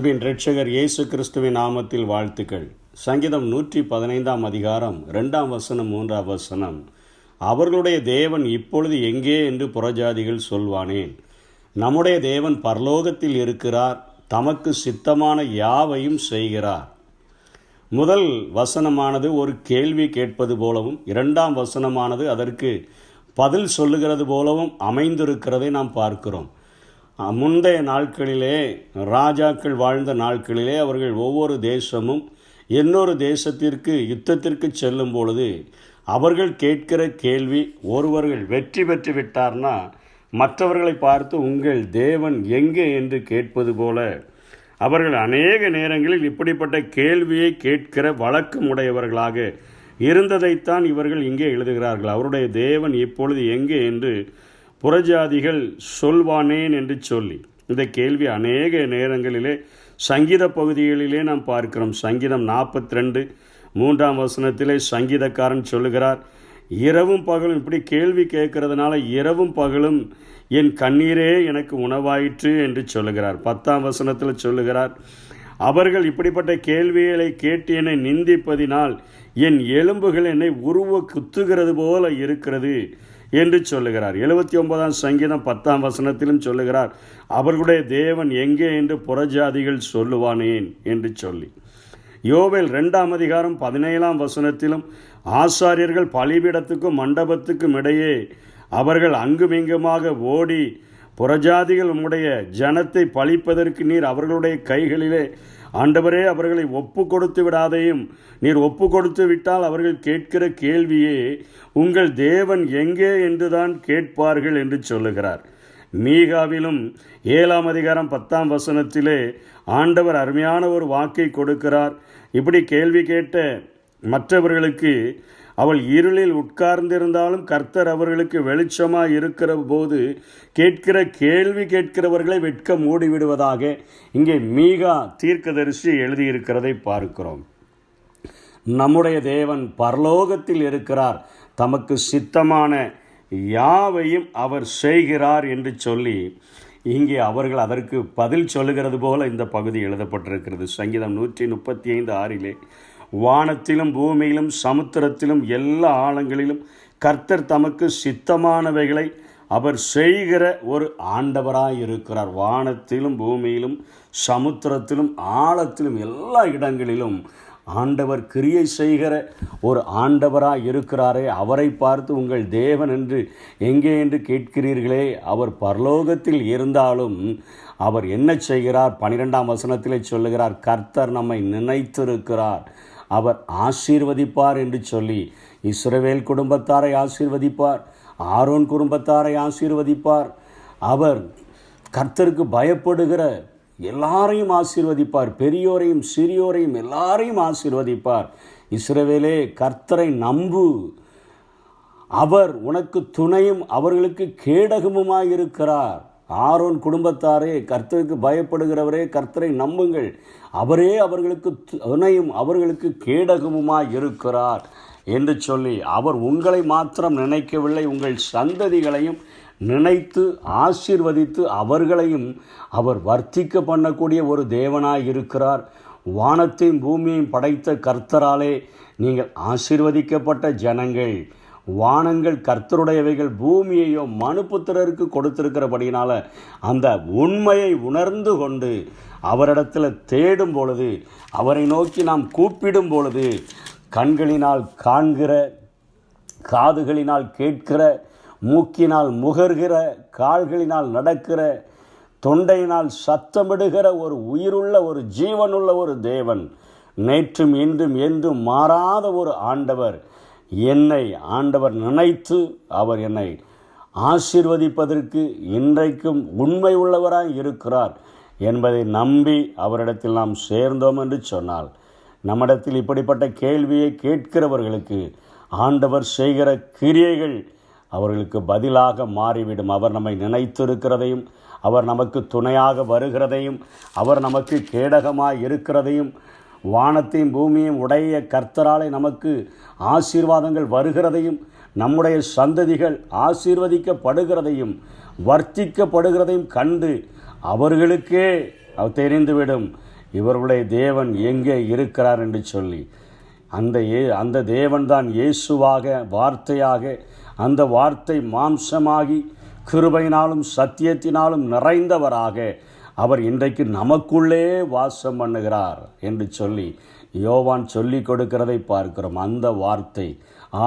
அன்பின் இரட்சகர் இயேசு கிறிஸ்துவின் நாமத்தில் வாழ்த்துக்கள். சங்கீதம் 115 அதிகாரம் 2 வசனம் 3 வசனம். அவர்களுடைய தேவன் இப்பொழுது எங்கே என்று புறஜாதிகள் சொல்வானேன். நம்முடைய தேவன் பரலோகத்தில் இருக்கிறார், தமக்கு சித்தமான யாவையும் செய்கிறார். முதல் வசனமானது ஒரு கேள்வி கேட்பது போலவும், 2ஆம் வசனமானது அதற்கு பதில் சொல்லுகிறது போலவும் அமைந்திருக்கிறதை நாம் பார்க்கிறோம். முந்தைய நாட்களிலே, ராஜாக்கள் வாழ்ந்த நாட்களிலே, அவர்கள் ஒவ்வொரு தேசமும் இன்னொரு தேசத்திற்கு யுத்தத்திற்கு செல்லும் பொழுது அவர்கள் கேட்கிற கேள்வி, ஒருவர்கள் வெற்றி பெற்று விட்டார்னா மற்றவர்களை பார்த்து உங்கள் தேவன் எங்கே என்று கேட்பது போல அவர்கள் அநேக நேரங்களில் இப்படிப்பட்ட கேள்வியை கேட்கிற வழக்கம் உடையவர்களாக இருந்ததைத்தான் இவர்கள் இங்கே எழுதுகிறார்கள். அவருடைய தேவன் இப்பொழுது எங்கே என்று புறஜாதிகள் சொல்வானேன் என்று சொல்லி இந்த கேள்வி அநேக நேரங்களிலே சங்கீத பகுதிகளிலே நாம் பார்க்கிறோம். சங்கீதம் 42 3ஆம் வசனத்திலே சங்கீதக்காரன் சொல்லுகிறார், இரவும் பகலும் இப்படி கேள்வி கேட்கறதுனால இரவும் பகலும் என் கண்ணீரே எனக்கு உணவாயிற்று என்று சொல்லுகிறார். 10ஆம் வசனத்தில் சொல்லுகிறார், அவர்கள் இப்படிப்பட்ட கேள்விகளை கேட்டு என்னை நிந்திப்பதினால் என் எலும்புகள் என்னை உருவ குத்துகிறது போல இருக்கிறது என்று சொல்லுகிறார். 79ஆம் சங்கீதம் 10ஆம் வசனத்திலும் சொல்லுகிறார், அவர்களுடைய தேவன் எங்கே என்று புறஜாதிகள் சொல்லுவானேன் என்று சொல்லி. யோவேல் 2ஆம் அதிகாரம் 17ஆம் வசனத்திலும் ஆசாரியர்கள் பலிபீடத்துக்கும் மண்டபத்துக்கும் இடையே அவர்கள் அங்குமிங்குமாக ஓடி, புறஜாதிகள் உம்முடைய ஜனத்தை பழிப்பதற்கு நீர் அவர்களுடைய கைகளிலே ஆண்டவரே அவர்களை ஒப்பு கொடுத்து விடாதையும், நீர் ஒப்பு கொடுத்து விட்டால் அவர்கள் கேட்கிற கேள்வியே உங்கள் தேவன் எங்கே என்றுதான் கேட்பார்கள் என்று சொல்லுகிறார். மீகாவிலும் 7ஆம் அதிகாரம் 10ஆம் வசனத்திலே ஆண்டவர் அருமையான ஒரு வாக்கை கொடுக்கிறார். இப்படி கேள்வி கேட்ட மற்றவர்களுக்கு, அவள் இருளில் உட்கார்ந்திருந்தாலும் கர்த்தர் அவர்களுக்கு வெளிச்சமாக இருக்கிற போது கேட்கிற கேள்வி கேட்கிறவர்களை வெட்க மூடிவிடுவதாக இங்கே மீகா தீர்க்கதரிசி எழுதியிருக்கிறதை பார்க்கிறோம். நம்முடைய தேவன் பரலோகத்தில் இருக்கிறார், தமக்கு சித்தமான யாவையும் அவர் செய்கிறார் என்று சொல்லி இங்கே அவர்கள் அதற்கு பதில் சொல்லுகிறது போல இந்த பகுதி எழுதப்பட்டிருக்கிறது. சங்கீதம் 135:6 வானத்திலும் பூமியிலும் சமுத்திரத்திலும் எல்லா ஆழங்களிலும் கர்த்தர் தமக்கு சித்தமானவைகளை அவர் செய்கிற ஒரு ஆண்டவராய் இருக்கிறார். வானத்திலும் பூமியிலும் சமுத்திரத்திலும் ஆழத்திலும் எல்லா இடங்களிலும் ஆண்டவர் கிரியை செய்கிற ஒரு ஆண்டவராய் இருக்கிறாரே, அவரை பார்த்து உங்கள் தேவன் என்று எங்கே என்று கேட்கிறீர்களே. அவர் பரலோகத்தில் இருந்தாலும் அவர் என்ன செய்கிறார்? 12ஆம் வசனத்திலே சொல்லுகிறார், கர்த்தர் நம்மை நினைத்திருக்கிறார், அவர் ஆசீர்வதிப்பார் என்று சொல்லி இஸ்ரவேல் குடும்பத்தாரை ஆசீர்வதிப்பார், ஆரோன் குடும்பத்தாரை ஆசீர்வதிப்பார். அவர் கர்த்தருக்கு பயப்படுகிற எல்லாரையும் ஆசீர்வதிப்பார், பெரியோரையும் சிறியோரையும் எல்லாரையும் ஆசீர்வதிப்பார். இஸ்ரவேலே கர்த்தரை நம்பு, அவர் உனக்கு துணையும் அவர்களுக்கு கேடகமுமாய் இருக்கிறார். ஆரோன் குடும்பத்தாரே, கர்த்தருக்கு பயப்படுகிறவரே, கர்த்தரை நம்புங்கள், அவரே அவர்களுக்கு துணையும் அவர்களுக்கு கேடகமுமாய் இருக்கிறார் என்று சொல்லி அவர் உங்களை மாத்திரம் நினைக்கவில்லை, உங்கள் சந்ததிகளையும் நினைத்து ஆசீர்வதித்து அவர்களையும் அவர் வர்த்திக்க பண்ணக்கூடிய ஒரு தேவனாய் இருக்கிறார். வானத்தையும் பூமியையும் படைத்த கர்த்தராலே நீங்கள் ஆசீர்வதிக்கப்பட்ட ஜனங்கள். வானங்கள் கர்த்தருடையவைகள், பூமியையோ மனுபுத்திரருக்கு கொடுத்திருக்கிறபடினால அந்த உண்மையை உணர்ந்து கொண்டு அவரிடத்தில் தேடும் பொழுது, அவரை நோக்கி நாம் கூப்பிடும் பொழுது, கண்களினால் காண்கிற, காதுகளினால் கேட்கிற, மூக்கினால் முகர்கிற, கால்களினால் நடக்கிற, தொண்டையினால் சத்தமிடுகிற ஒரு உயிருள்ள ஒரு ஜீவனுள்ள ஒரு தேவன், நேற்றும் இன்றும் என்றும் மாறாத ஒரு ஆண்டவர், என்னை ஆண்டவர் நினைத்து அவர் என்னை ஆசீர்வதிப்பதற்கு இன்றைக்கும் உண்மை உள்ளவராய் இருக்கிறார் என்பதை நம்பி அவரிடத்தில் நாம் சேர்ந்தோம் என்று சொன்னால், நம்மிடத்தில் இப்படிப்பட்ட கேள்வியை கேட்கிறவர்களுக்கு ஆண்டவர் செய்கிற கிரியைகள் அவர்களுக்கு பதிலாக மாறிவிடும். அவர் நம்மை நினைத்திருக்கிறதையும், அவர் நமக்கு துணையாக வருகிறதையும், அவர் நமக்கு கேடகமாக இருக்கிறதையும், வானத்தையும் பூமியையும் உடைய கர்த்தராலே நமக்கு ஆசீர்வாதங்கள் வருகிறதையும், நம்முடைய சந்ததிகள் ஆசீர்வதிக்கப்படுகிறதையும் வர்த்திக்கப்படுகிறதையும் கண்டு அவர்களுக்கே தெரிந்துவிடும், இவர்களுடைய தேவன் எங்கே இருக்கிறார் என்று சொல்லி அந்த தேவன்தான் இயேசுவாக வார்த்தையாக, அந்த வார்த்தை மாம்சமாகி கிருபையினாலும் சத்தியத்தினாலும் நிறைந்தவராக அவர் இன்றைக்கு நமக்குள்ளே வாசம் பண்ணுகிறார் என்று சொல்லி யோவான் சொல்லி கொடுக்கிறதை பார்க்கிறோம். அந்த வார்த்தை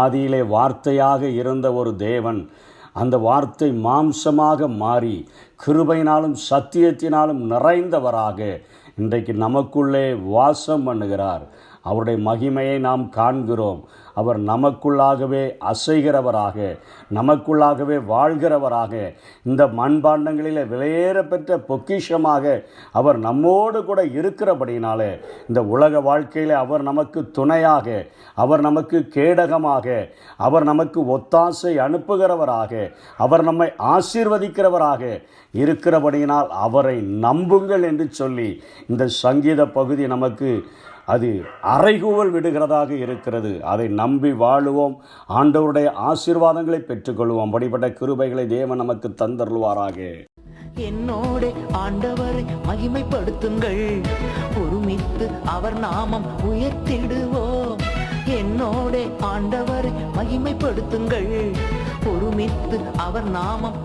ஆதியிலே வார்த்தையாக இருந்த ஒரு தேவன், அந்த வார்த்தை மாம்சமாக மாறி கிருபையினாலும் சத்தியத்தினாலும் நிறைந்தவராக இன்றைக்கு நமக்குள்ளே வாசம் பண்ணுகிறார். அவருடைய மகிமையை நாம் காண்கிறோம். அவர் நமக்குள்ளாகவே அசைகிறவராக, நமக்குள்ளாகவே வாழ்கிறவராக, இந்த மண்பாண்டங்களில் விலையேற பெற்ற பொக்கிஷமாக அவர் நம்மோடு கூட இருக்கிறபடினாலே இந்த உலக வாழ்க்கையில் அவர் நமக்கு துணையாக, அவர் நமக்கு கேடகமாக, அவர் நமக்கு ஒத்தாசை அனுப்புகிறவராக, அவர் நம்மை ஆசீர்வதிக்கிறவராக இருக்கிறபடியினால் அவரை நம்புங்கள் என்று சொல்லி இந்த சங்கீத பகுதி நமக்கு அது அறைகூவல் விடுகிறதாக இருக்கிறது. அதை நம்பி வாழுவோம், ஆண்டவருடைய ஆசீர்வாதங்களை பெற்றுக்கொள்வோம். அப்படிப்பட்ட கிருபைகளை தேவன் நமக்கு தந்தருள்வாராக. என்னோட ஆண்டவரை மகிமைப்படுத்துங்கள், ஒருமித்து அவர் நாமம் உயர்த்திடுவோம். என்னோட ஆண்டவரை மகிமைப்படுத்துங்கள், ஒருமித்து அவர் நாமம்